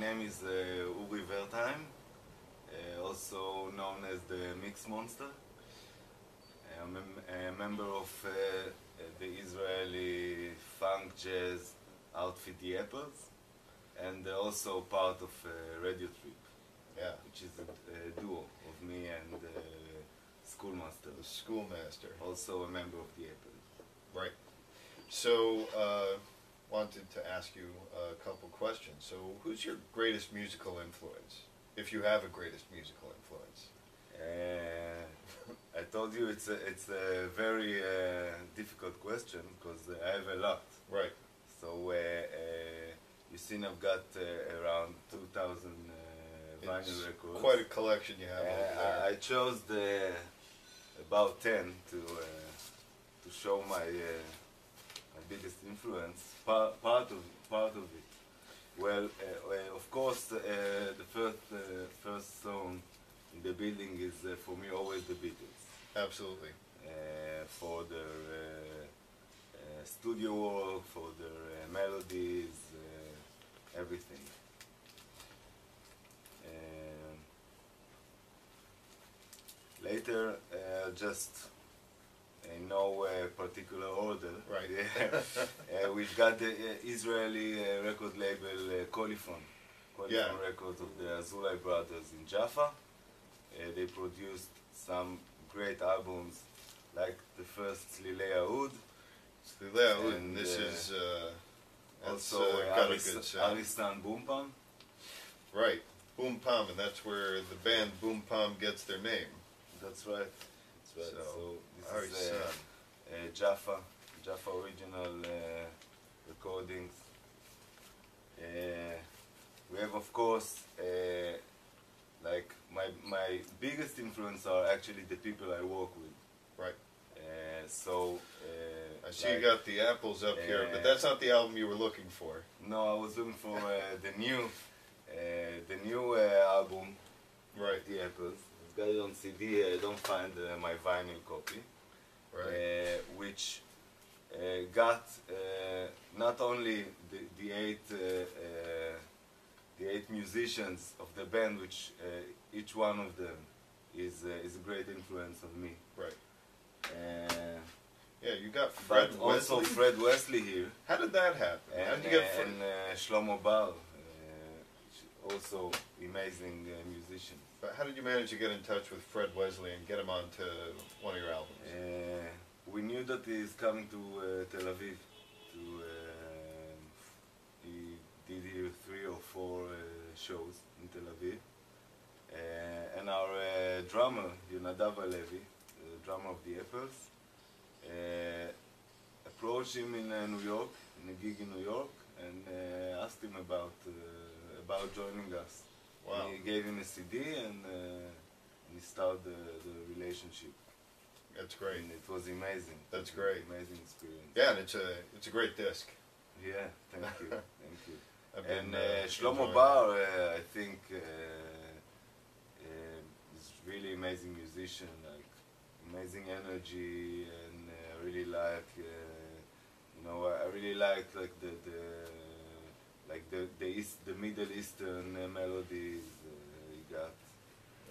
name is Uri Wertheim, also known as the Mixmonster. I'm a member of the Israeli funk jazz outfit The Apples, and also part of Radio Trip, which is a duo of me and Schoolmaster. The Schoolmaster. Also a member of The Apples. Right. So, wanted to ask you a couple questions. So, who's your greatest musical influence, if you have a greatest musical influence? I told you it's a very difficult question because I have a lot. Right. So you seen I've got around 2,000 vinyl records. Quite a collection you have over there. I chose about 10 to show my biggest influence. Part of it. Well, of course, the first song in the building is for me always the Beatles. Absolutely. For their studio work, for their melodies, everything. Later, just in no particular order. Right. We've got the Israeli record label Colifon Records of the Azulay brothers in Jaffa. They produced some great albums, like the first Tzlilei Oud. Tzlilei Oud, and this is also got a good sound. Aristan Boom Pam. Right, Boom Pam, and that's where the band Boom Pam gets their name. That's right. That's right. So this is Jaffa original recordings. We have, of course, like my biggest influence are actually the people I work with. Right. I see like, you got the Apples up here, but that's not the album you were looking for. No, I was looking for the new album. Right. The Apples. I've got it on CD. I don't find my vinyl copy. Right. Which got not only the eight musicians of the band, which each one of them is a great influence on me. Right. Yeah, you got Fred Wesley. Also Fred Wesley here. How did that happen? How did you get Fred? And Shlomo Bar, also amazing musician. But how did you manage to get in touch with Fred Wesley and get him onto one of your albums? We knew that he's coming to Tel Aviv. He did here 3 or 4 shows in Tel Aviv. And our drummer, Yonadav Alevi, the drummer of the Apples, approached him in New York, in a gig in New York, and asked him about joining us. Wow. And he gave him a CD, and he started the relationship. That's great. And it was amazing. That's great. Amazing experience. Yeah, and it's a great disc. Yeah, thank you, thank you. And Shlomo Bar, I think, is really amazing musician, like amazing energy, and I really like, I really like the Middle Eastern melodies. You got.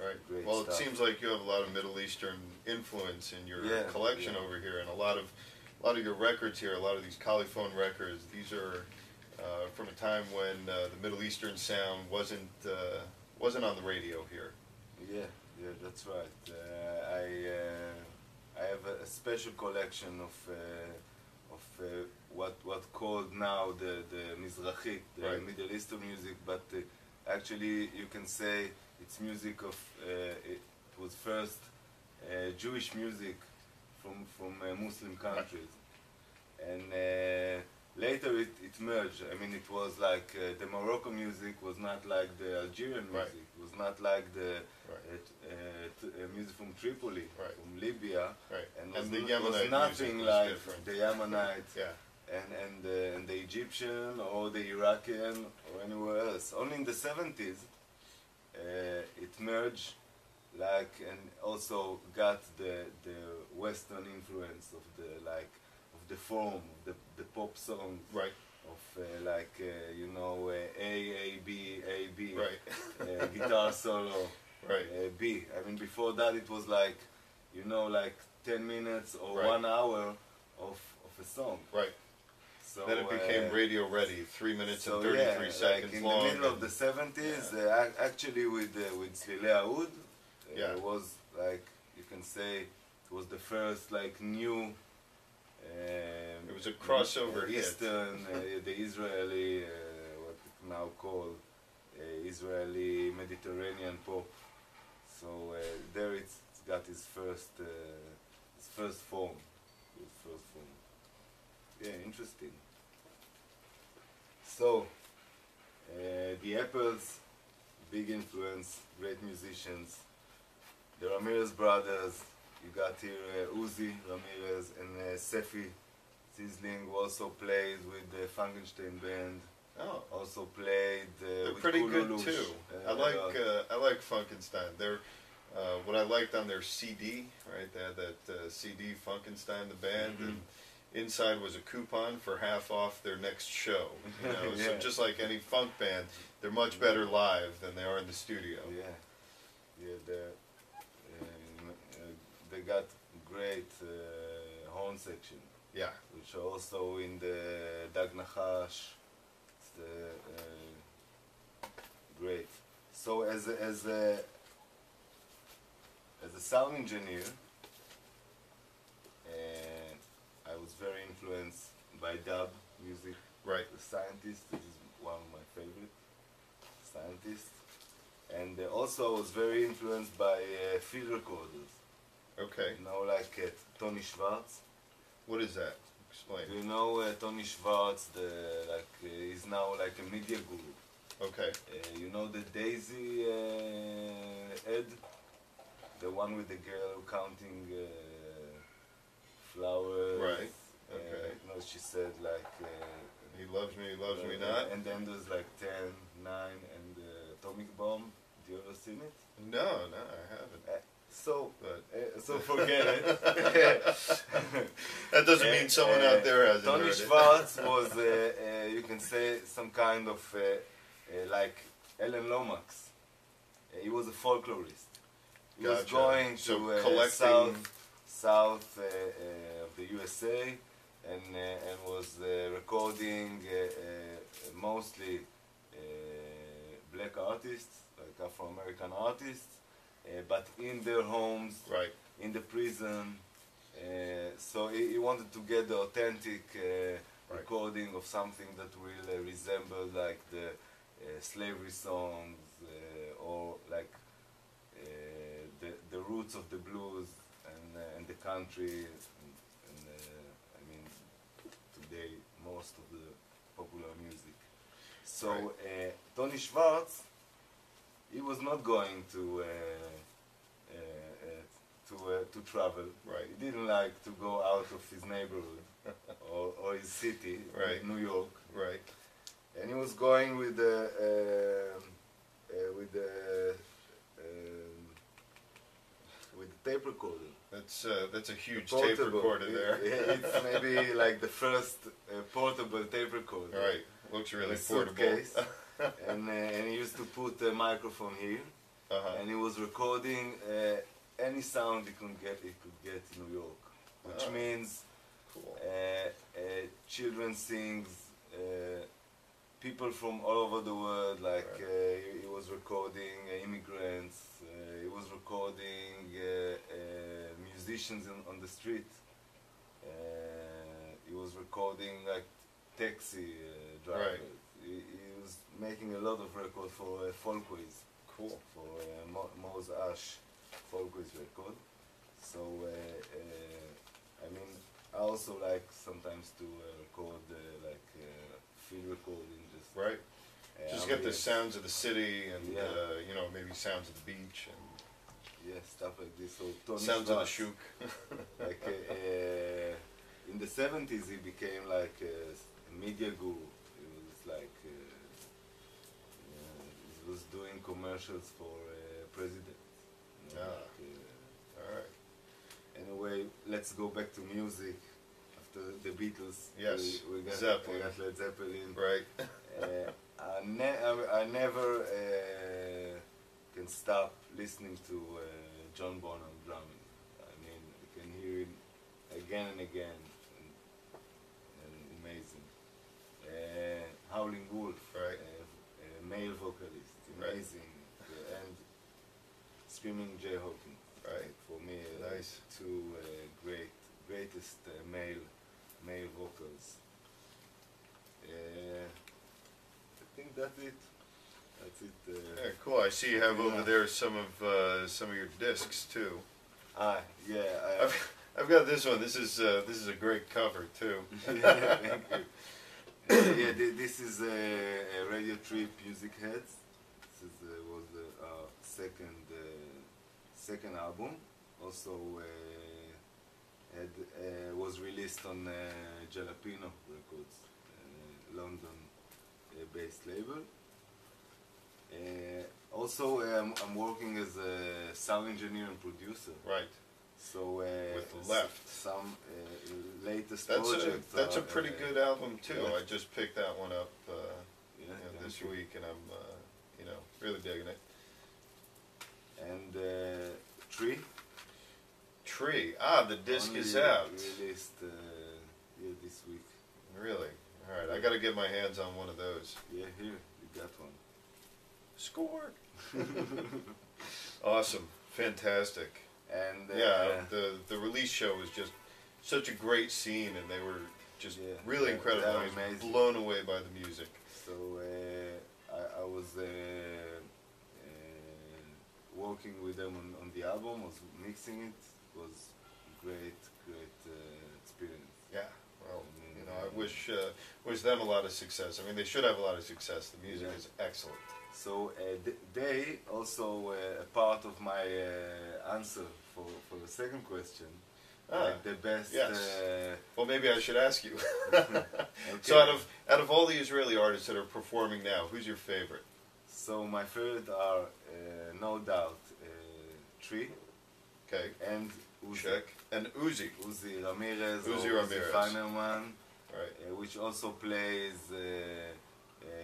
Right. Great well, stuff. It seems like you have a lot of Middle Eastern influence in your collection over here, and a lot of your records here, a lot of these Colifon records. These are from a time when the Middle Eastern sound wasn't on the radio here. Yeah, that's right. I have a special collection of what called now the Mizrahi, the Middle Eastern music, but actually you can say it's music of it was first Jewish music from Muslim countries, and later it merged. I mean, it was like the Moroccan music was not like the Algerian music, was not like the music from Tripoli, from Libya, and the was Yemenite nothing music was like different. the Yemenite. Yeah. And the Egyptian or the Iraqi or anywhere else. Only in the 70s it merged, like, and also got the Western influence of the form, the pop songs, right? Of like A B, A guitar solo, right. B. I mean, before that it was like, you know, like 10 minutes or Right. 1 hour of a song. Right. So Then it became radio ready, 3 minutes so and 33 yeah, seconds like in long. the middle of the 70s, actually with Tzlilei Oud, Yeah. it was like, you can say, it was the first like new It was a crossover hit. Eastern, the Israeli, what it now called Israeli Mediterranean pop. So there it's got its first form. Its first form. Yeah, interesting. So the Apples, big influence, great musicians. The Ramirez brothers. You got here Uzi Ramirez and Sefi Sizzling, who also played with the Frankenstein band. Oh, Also played they're with pretty good Kululush. too. I like Funkenstein. They're what I liked on their CD, right? They had that CD Funkenstein the band, and inside was a coupon for half off their next show. You know, so just like any funk band, they're much better live than they are in the studio. Yeah, they got great horn section. Yeah, which are also in the Dag Nachash. It's great. So as a sound engineer, I was very influenced by dub music. right. The Scientist, this is one of my favorite scientists. And also I was very influenced by field recorders. Okay. You know, like Tony Schwartz. What is that? Explain. Do you know Tony Schwartz? He's now like a media guru. Okay. You know the Daisy Ed, the one with the girl counting flowers. Right. Okay. You know, she said like. He loves me not. And then there's like 10, 9, and Atomic Bomb. Do you ever seen it? No, I haven't. So But forget it. that doesn't mean someone out there hasn't Tony heard Schwartz was, you can say, some kind of like Alan Lomax. He was a folklorist. He was Gotcha. going So to collecting south of the USA and was recording mostly black artists, like Afro-American artists, but in their homes, right. in the prison. So he wanted to get the authentic recording of something that will resemble like the slavery songs or like the roots of the blues and the country and I mean today most of the popular music. So Tony Schwartz, he was not going to travel. Right. He didn't like to go out of his neighborhood or his city, Right. New York. Right. And he was going with the tape recorder. That's a huge tape recorder there. It's maybe like the first portable tape recorder. Right. Looks really a portable. suitcase. and he used to put a microphone here, and he was recording any sound he could get in New York, which means Cool. children sings, people from all over the world. Like he was recording immigrants. He was recording musicians on the street. He was recording like taxi drivers. Right. He was making a lot of records for Folkways. Cool. For Mo's Ash Folkways record. So I mean, I also like sometimes to record like field recording, just Right. Just get the sounds of the city and you know, maybe sounds of the beach and stuff like this. So Tony sounds of the Schwartz, shuk. like in the 70s he became like a media guru. He was like he was doing commercials for presidents. You know, All right. Anyway, let's go back to music. After the Beatles, Yes. we got Zeppelin. we got Led Zeppelin. Right. I never stop listening to John Bonham drumming. I mean, you can hear him again and again, and amazing. Howling Wolf, right? Male vocalist, amazing, and Screaming Jay Hawkins. Right. For me, nice. Two greatest male vocals. I think that's it. That's it. Yeah, cool. I see you have over there some of your discs too. Yeah. I've got this one. This is a great cover too. Yeah, thank you. Yeah, this is a Radio Trip Music Heads. This was the second album. Also was released on Jalapeno Records, London-based label. Also, I'm working as a sound engineer and producer. Right. So with Left, some latest that's projects. That's a pretty good album too. Yeah. I just picked that one up this week, and I'm really digging it. And Tree. The disc Only is out. Released this week. Really? All right, I got to get my hands on one of those. Yeah, here you got one. Score. Awesome, fantastic. And the release show was just such a great scene, and they were just really incredible. I was amazing. Blown away by the music. So I was working with them on the album, was mixing it. Was great experience. Yeah. Well, I wish them a lot of success. I mean, they should have a lot of success. The music is excellent. So they also a part of my answer for the second question. Like the best. Yes. Well, maybe I should ask you. Okay. So, out of all the Israeli artists that are performing now, who's your favorite? So my favorite are no doubt Tree. Okay. And Uzi. Check. And Uzi. Uzi Ramirez. Uzi Ramirez. Feinerman. Right. Which also plays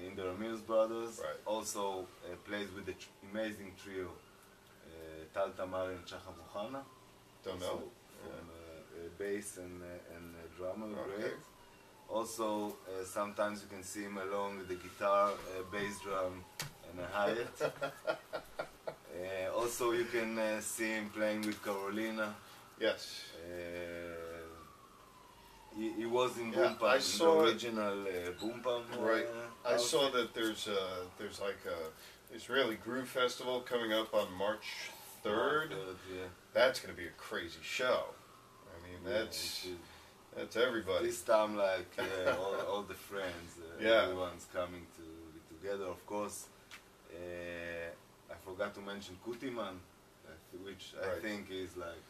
in the Ramirez Brothers. Right. Also plays with the amazing trio Tal Tamari and Chacham Mohana. Don't know. From bass and drummer, Okay. great. Also, sometimes you can see him along with the guitar, bass drum, and a hi-hat. Also, you can see him playing with Carolina. Yes. He was in Yeah, Boom Pam, in the original Boom Pam. Right. I saw that there's like a Israeli Groove Festival coming up on March 3rd. Yeah. That's going to be a crazy show. I mean, that's everybody. This time, like all the friends, everyone's coming together. Of course, I forgot to mention Kutiman, which I think is like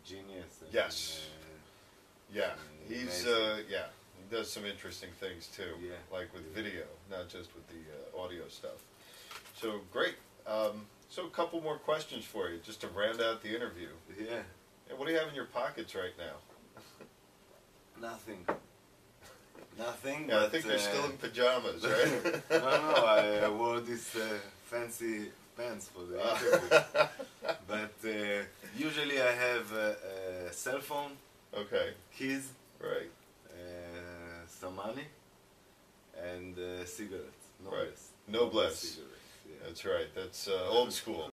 genius. Yes. Yeah, he's he does some interesting things too, like with video, not just with the audio stuff. So great. So a couple more questions for you, just to round out the interview. Yeah. What do you have in your pockets right now? Nothing. Nothing. Yeah, I think you're still in pajamas, right? No, I wore this fancy pants for the interview. But usually I have a cell phone. Okay. Keys. Right. Some money. And cigarettes. No right. less. No bless. Cigarettes. Yeah. That's right. That's old school.